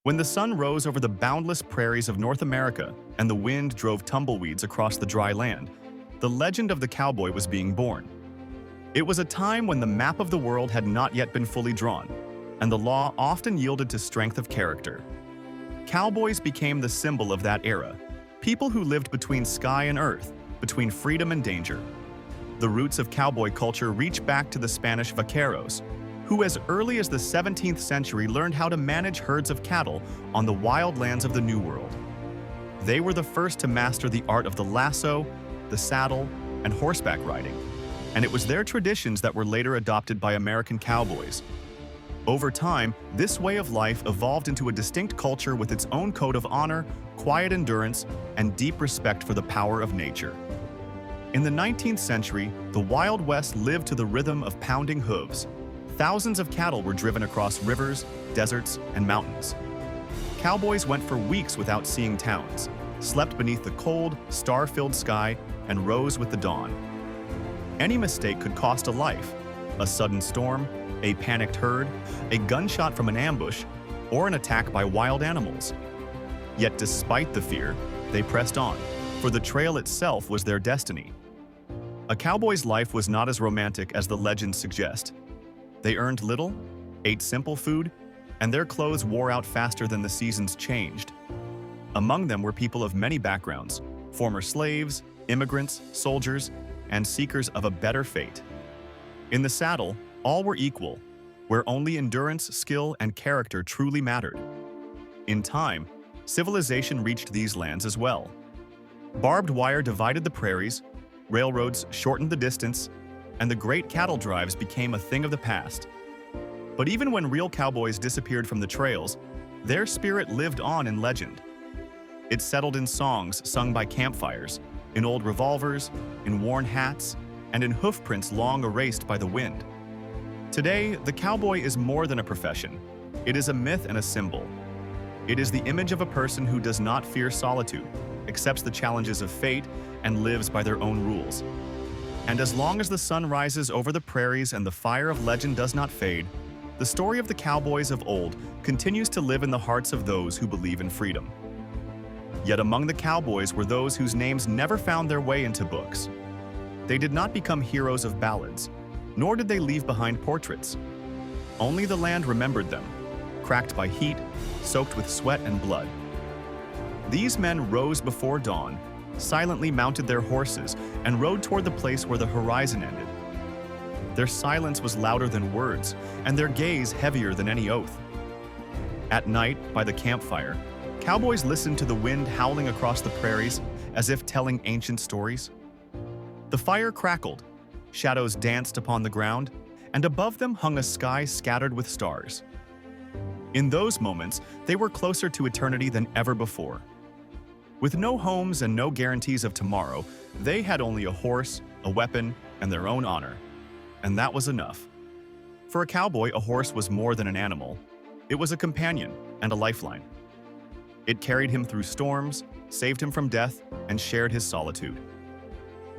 When the sun rose over the boundless prairies of North America and the wind drove tumbleweeds across the dry land, the legend of the cowboy was being born. It was a time when the map of the world had not yet been fully drawn, and the law often yielded to strength of character. Cowboys became the symbol of that era, people who lived between sky and earth, between freedom and danger. The roots of cowboy culture reach back to the Spanish vaqueros, who as early as the 17th century learned how to manage herds of cattle on the wild lands of the New World. They were the first to master the art of the lasso, the saddle, and horseback riding, and it was their traditions that were later adopted by American cowboys. Over time, this way of life evolved into a distinct culture with its own code of honor, quiet endurance, and deep respect for the power of nature. In the 19th century, the Wild West lived to the rhythm of pounding hooves. Thousands of cattle were driven across rivers, deserts, and mountains. Cowboys went for weeks without seeing towns, slept beneath the cold, star-filled sky, and rose with the dawn. Any mistake could cost a life: a sudden storm, a panicked herd, a gunshot from an ambush, or an attack by wild animals. Yet despite the fear, they pressed on, for the trail itself was their destiny. A cowboy's life was not as romantic as the legends suggest. They earned little, ate simple food, and their clothes wore out faster than the seasons changed. Among them were people of many backgrounds: former slaves, immigrants, soldiers, and seekers of a better fate. In the saddle, all were equal, where only endurance, skill, and character truly mattered. In time, civilization reached these lands as well. Barbed wire divided the prairies, railroads shortened the distance, and the great cattle drives became a thing of the past. But even when real cowboys disappeared from the trails, their spirit lived on in legend. It settled in songs sung by campfires, in old revolvers, in worn hats, and in hoofprints long erased by the wind. Today, the cowboy is more than a profession. It is a myth and a symbol. It is the image of a person who does not fear solitude, accepts the challenges of fate, and lives by their own rules. And as long as the sun rises over the prairies and the fire of legend does not fade, the story of the cowboys of old continues to live in the hearts of those who believe in freedom. Yet among the cowboys were those whose names never found their way into books. They did not become heroes of ballads, nor did they leave behind portraits. Only the land remembered them, cracked by heat, soaked with sweat and blood. These men rose before dawn, silently mounted their horses, and rode toward the place where the horizon ended. Their silence was louder than words, and their gaze heavier than any oath. At night, by the campfire, cowboys listened to the wind howling across the prairies as if telling ancient stories. The fire crackled, shadows danced upon the ground, and above them hung a sky scattered with stars. In those moments, they were closer to eternity than ever before. With no homes and no guarantees of tomorrow, they had only a horse, a weapon, and their own honor. And that was enough. For a cowboy, a horse was more than an animal. It was a companion and a lifeline. It carried him through storms, saved him from death, and shared his solitude.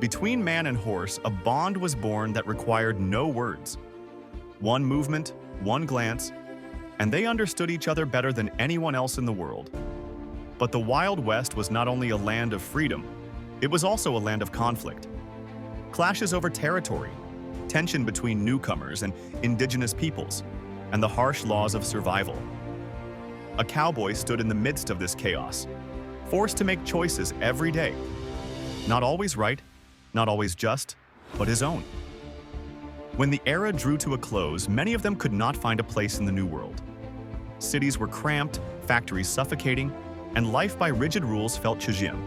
Between man and horse, a bond was born that required no words. One movement, one glance, and they understood each other better than anyone else in the world. But the Wild West was not only a land of freedom, it was also a land of conflict. Clashes over territory, tension between newcomers and indigenous peoples, and the harsh laws of survival. A cowboy stood in the midst of this chaos, forced to make choices every day. Not always right, not always just, but his own. When the era drew to a close, many of them could not find a place in the New World. Cities were cramped, factories suffocating, and life by rigid rules felt chagrin.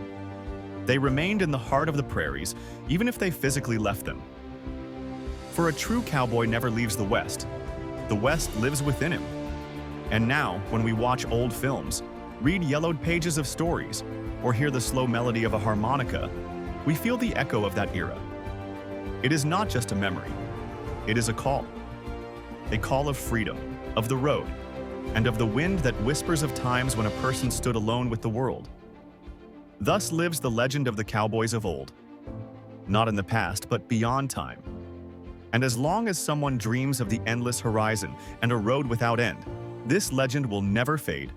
They remained in the heart of the prairies, even if they physically left them. For a true cowboy never leaves the West. The West lives within him. And now, when we watch old films, read yellowed pages of stories, or hear the slow melody of a harmonica, we feel the echo of that era. It is not just a memory. It is a call of freedom, of the road, and of the wind that whispers of times when a person stood alone with the world. Thus lives the legend of the cowboys of old. Not in the past, but beyond time. And as long as someone dreams of the endless horizon and a road without end, this legend will never fade,